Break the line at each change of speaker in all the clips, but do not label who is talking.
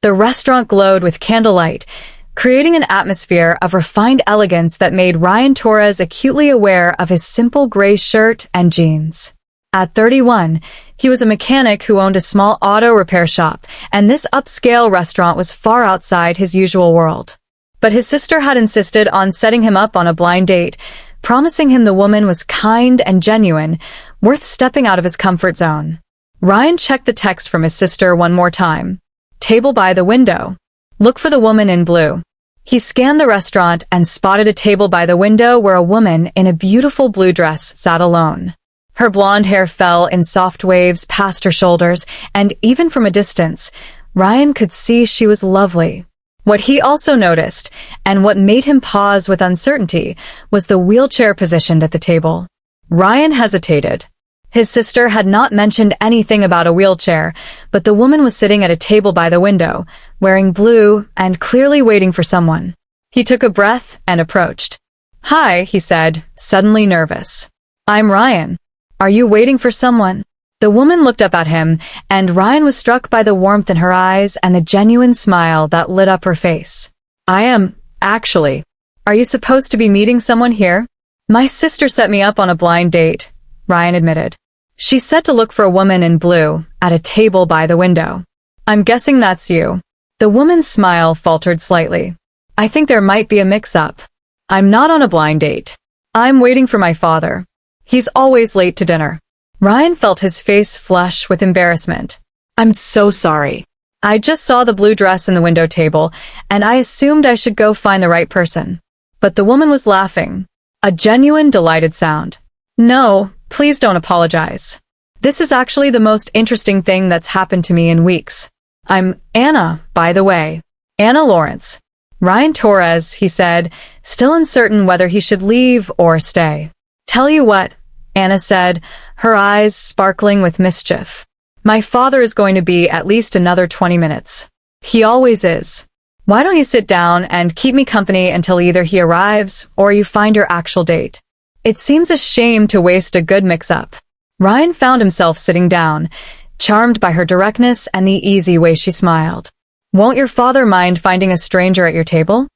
The restaurant glowed with candlelight, creating an atmosphere of refined elegance that made Ryan Torres acutely aware of his simple gray shirt and jeans. At 31, he was a mechanic who owned a small auto repair shop, and this upscale restaurant was far outside his usual world. But his sister had insisted on setting him up on a blind date, promising him the woman was kind and genuine, worth stepping out of his comfort zone. Ryan checked the text from his sister one more time. Table by the window. Look for the woman in blue. He scanned the restaurant and spotted a table by the window where a woman in a beautiful blue dress sat alone. Her blonde hair fell in soft waves past her shoulders, and even from a distance, Ryan could see she was lovely. What he also noticed, and what made him pause with uncertainty, was the wheelchair positioned at the table. Ryan hesitated. His sister had not mentioned anything about a wheelchair, but the woman was sitting at a table by the window, wearing blue and clearly waiting for someone. He took a breath and approached. "Hi," he said, suddenly nervous. "I'm Ryan. Are you waiting for someone?" The woman looked up at him, and Ryan was struck by the warmth in her eyes and the genuine smile that lit up her face. "I am, actually. Are you supposed to be meeting someone here?" "My sister set me up on a blind date," Ryan admitted. "She said to look for a woman in blue at a table by the window. I'm guessing that's you." The woman's smile faltered slightly. "I think there might be a mix-up. I'm not on a blind date. I'm waiting for my father. He's always late to dinner." Ryan felt his face flush with embarrassment. "I'm so sorry. I just saw the blue dress in the window table, and I assumed I should go find the right person." But the woman was laughing. A genuine, delighted sound. "No, please don't apologize. This is actually the most interesting thing that's happened to me in weeks. I'm Anna, by the way. Anna Lawrence." "Ryan Torres," he said, still uncertain whether he should leave or stay. "Tell you what," Anna said, her eyes sparkling with mischief. "My father is going to be at least another 20 minutes. He always is. Why don't you sit down and keep me company until either he arrives or you find your actual date? It seems a shame to waste a good mix-up." Ryan found himself sitting down, charmed by her directness and the easy way she smiled. "Won't your father mind finding a stranger at your table?"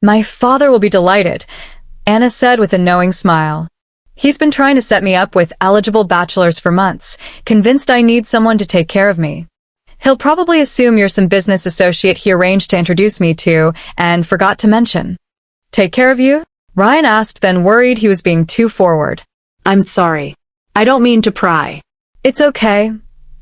"My father will be delighted," Anna said with a knowing smile. "He's been trying to set me up with eligible bachelors for months, convinced I need someone to take care of me. He'll probably assume you're some business associate he arranged to introduce me to and forgot to mention." "Take care of you?" Ryan asked, then worried he was being too forward. "I'm sorry. I don't mean to pry." "It's okay,"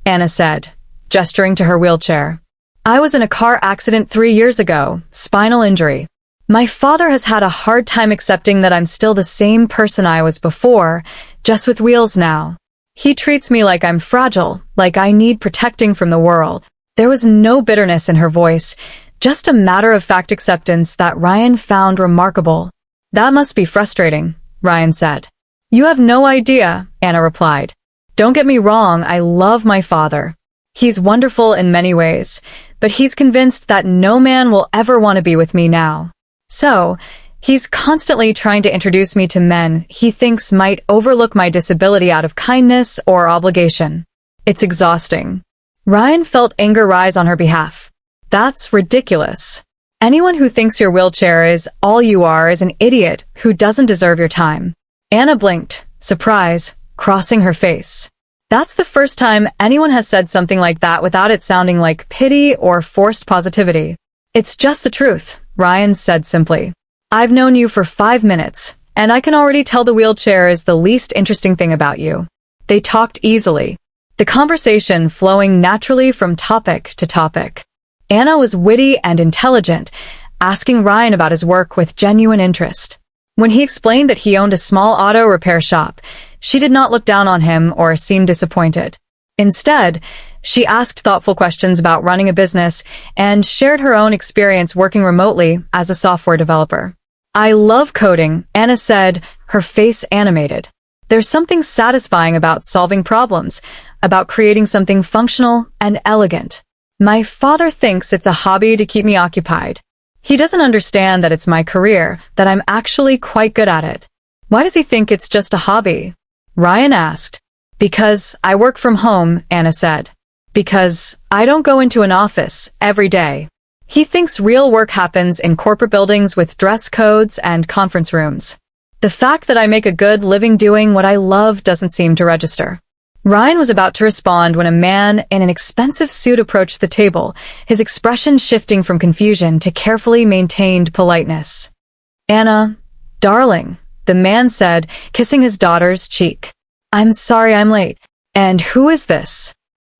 Anna said, gesturing to her wheelchair. "I was in a car accident 3 years ago, spinal injury. My father has had a hard time accepting that I'm still the same person I was before, just with wheels now. He treats me like I'm fragile, like I need protecting from the world." There was no bitterness in her voice, just a matter-of-fact acceptance that Ryan found remarkable. "That must be frustrating," Ryan said. "You have no idea," Anna replied. "Don't get me wrong, I love my father. He's wonderful in many ways, but he's convinced that no man will ever want to be with me now. So, he's constantly trying to introduce me to men he thinks might overlook my disability out of kindness or obligation. It's exhausting." Ryan felt anger rise on her behalf. "That's ridiculous. Anyone who thinks your wheelchair is all you are is an idiot who doesn't deserve your time." Anna blinked, surprise crossing her face. That's the first time anyone has said something like that without it sounding like pity or forced positivity. "It's just the truth," Ryan said simply. "I've known you for 5 minutes, and I can already tell the wheelchair is the least interesting thing about you." They talked easily, the conversation flowing naturally from topic to topic. Anna was witty and intelligent, asking Ryan about his work with genuine interest. When he explained that he owned a small auto repair shop, she did not look down on him or seem disappointed. Instead, she asked thoughtful questions about running a business and shared her own experience working remotely as a software developer. "I love coding," Anna said, her face animated. "There's something satisfying about solving problems, about creating something functional and elegant. My father thinks it's a hobby to keep me occupied. He doesn't understand that it's my career, that I'm actually quite good at it." "Why does he think it's just a hobby?" Ryan asked. "Because I work from home," Anna said. Because I don't go into an office every day. He thinks real work happens in corporate buildings with dress codes and conference rooms. The fact that I make a good living doing what I love doesn't seem to register. Ryan was about to respond when a man in an expensive suit approached the table, his expression shifting from confusion to carefully maintained politeness. "Anna, darling," the man said, kissing his daughter's cheek. "I'm sorry I'm late. And who is this?"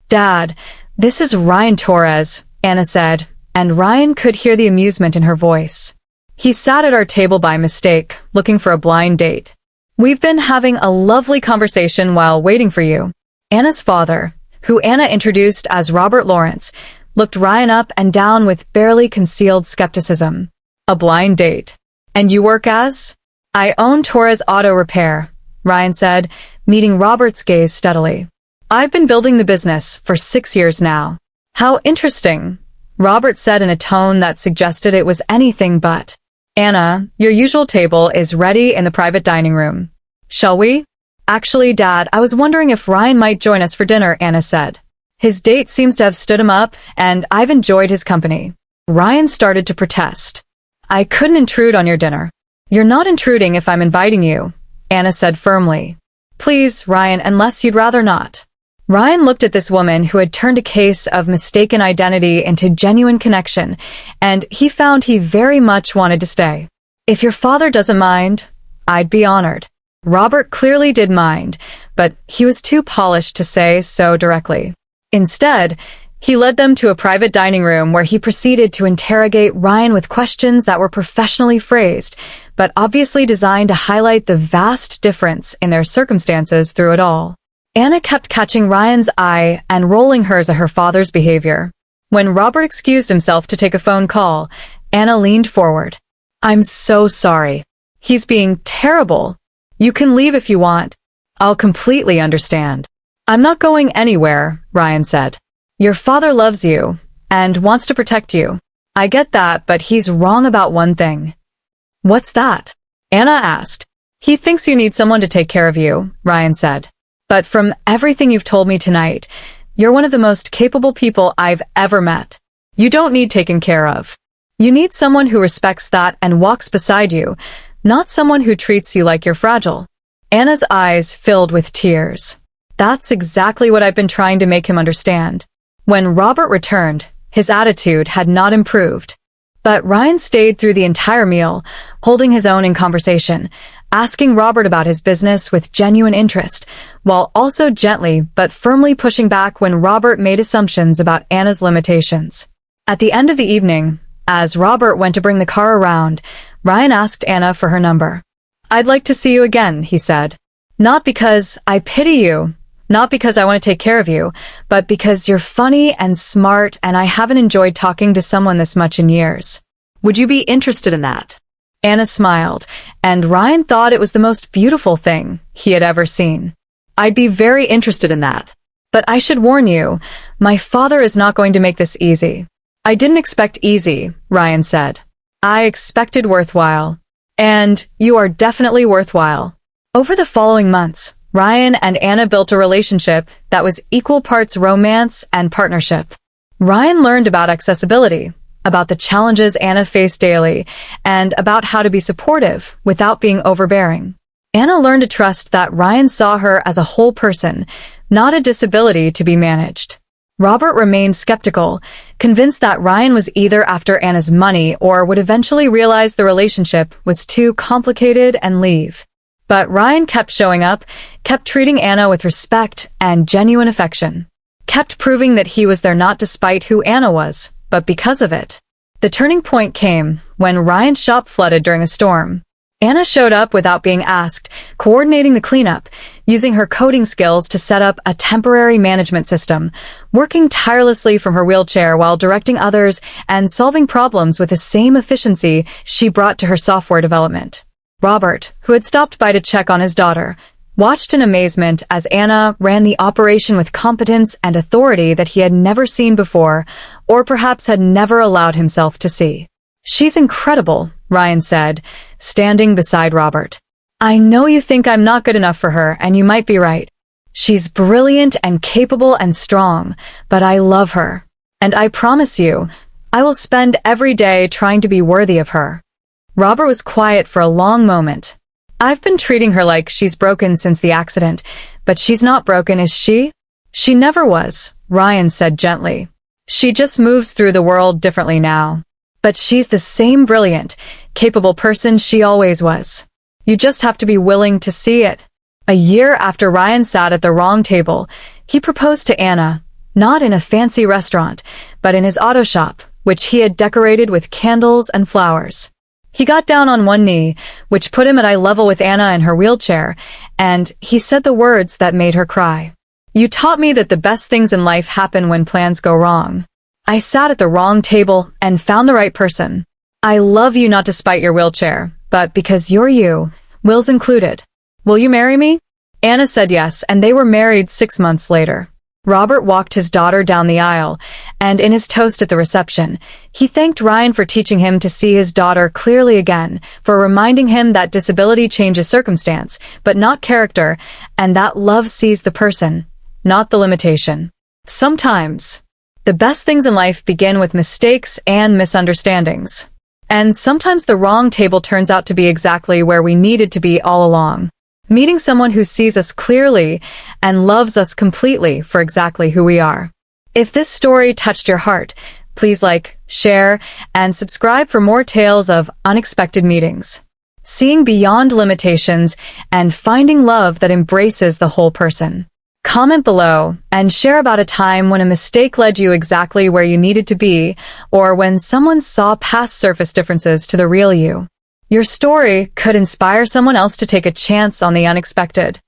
"Dad, this is Ryan Torres," Anna said, and Ryan could hear the amusement in her voice. "He sat at our table by mistake, looking for a blind date. We've been having a lovely conversation while waiting for you." Anna's father, who Anna introduced as Robert Lawrence, looked Ryan up and down with barely concealed skepticism. "A blind date. And you work as?" "I own Torres Auto Repair," Ryan said, meeting Robert's gaze steadily. "I've been building the business for 6 years now." "How interesting," Robert said in a tone that suggested it was anything but. "Anna, your usual table is ready in the private dining room. Shall we?" "Actually, Dad, I was wondering if Ryan might join us for dinner," Anna said. "His date seems to have stood him up, and I've enjoyed his company." Ryan started to protest. "I couldn't intrude on your dinner." "You're not intruding if I'm inviting you," Anna said firmly. "Please, Ryan, unless you'd rather not." Ryan looked at this woman who had turned a case of mistaken identity into genuine connection, and he found he very much wanted to stay. "If your father doesn't mind, I'd be honored." Robert clearly did mind, but he was too polished to say so directly. Instead, he led them to a private dining room where he proceeded to interrogate Ryan with questions that were professionally phrased, but obviously designed to highlight the vast difference in their circumstances through it all. Anna kept catching Ryan's eye and rolling hers at her father's behavior. When Robert excused himself to take a phone call, Anna leaned forward. "I'm so sorry. He's being terrible. You can leave if you want. I'll completely understand." "I'm not going anywhere," Ryan said. "Your father loves you and wants to protect you. I get that, but he's wrong about one thing." "What's that?" Anna asked. "He thinks you need someone to take care of you," Ryan said. "But from everything you've told me tonight, you're one of the most capable people I've ever met. You don't need taken care of. You need someone who respects that and walks beside you, not someone who treats you like you're fragile." Anna's eyes filled with tears. That's exactly what I've been trying to make him understand. When Robert returned, his attitude had not improved. But Ryan stayed through the entire meal, holding his own in conversation, asking Robert about his business with genuine interest, while also gently but firmly pushing back when Robert made assumptions about Anna's limitations. At the end of the evening, as Robert went to bring the car around, Ryan asked Anna for her number. "I'd like to see you again," he said. "Not because I pity you, not because I want to take care of you, but because you're funny and smart and I haven't enjoyed talking to someone this much in years. Would you be interested in that?" Anna smiled, and Ryan thought it was the most beautiful thing he had ever seen. "I'd be very interested in that. But I should warn you, my father is not going to make this easy." "I didn't expect easy," Ryan said. "I expected worthwhile. And you are definitely worthwhile." Over the following months, Ryan and Anna built a relationship that was equal parts romance and partnership. Ryan learned about accessibility, about the challenges Anna faced daily, and about how to be supportive without being overbearing. Anna learned to trust that Ryan saw her as a whole person, not a disability to be managed. Robert remained skeptical, convinced that Ryan was either after Anna's money or would eventually realize the relationship was too complicated and leave. But Ryan kept showing up, kept treating Anna with respect and genuine affection, kept proving that he was there not despite who Anna was, but because of it. The turning point came when Ryan's shop flooded during a storm. Anna showed up without being asked, coordinating the cleanup, using her coding skills to set up a temporary management system, working tirelessly from her wheelchair while directing others and solving problems with the same efficiency she brought to her software development. Robert, who had stopped by to check on his daughter, watched in amazement as Anna ran the operation with competence and authority that he had never seen before, or perhaps had never allowed himself to see. "She's incredible," Ryan said, standing beside Robert. "I know you think I'm not good enough for her, and you might be right. She's brilliant and capable and strong, but I love her. And I promise you, I will spend every day trying to be worthy of her." Robert was quiet for a long moment. "I've been treating her like she's broken since the accident, but she's not broken, is she?" "She never was," Ryan said gently. "She just moves through the world differently now. But she's the same brilliant, capable person she always was. You just have to be willing to see it." A year after Ryan sat at the wrong table, he proposed to Anna, not in a fancy restaurant, but in his auto shop, which he had decorated with candles and flowers. He got down on one knee, which put him at eye level with Anna in her wheelchair, and he said the words that made her cry. "You taught me that the best things in life happen when plans go wrong. I sat at the wrong table and found the right person. I love you not despite your wheelchair, but because you're you, Will's included. Will you marry me?" Anna said yes, and they were married 6 months later. Robert walked his daughter down the aisle, and in his toast at the reception, he thanked Ryan for teaching him to see his daughter clearly again, for reminding him that disability changes circumstance, but not character, and that love sees the person, not the limitation. Sometimes, the best things in life begin with mistakes and misunderstandings. And sometimes the wrong table turns out to be exactly where we needed to be all along. Meeting someone who sees us clearly and loves us completely for exactly who we are. If this story touched your heart, please like, share, and subscribe for more tales of unexpected meetings. Seeing beyond limitations and finding love that embraces the whole person. Comment below and share about a time when a mistake led you exactly where you needed to be, or when someone saw past surface differences to the real you. Your story could inspire someone else to take a chance on the unexpected.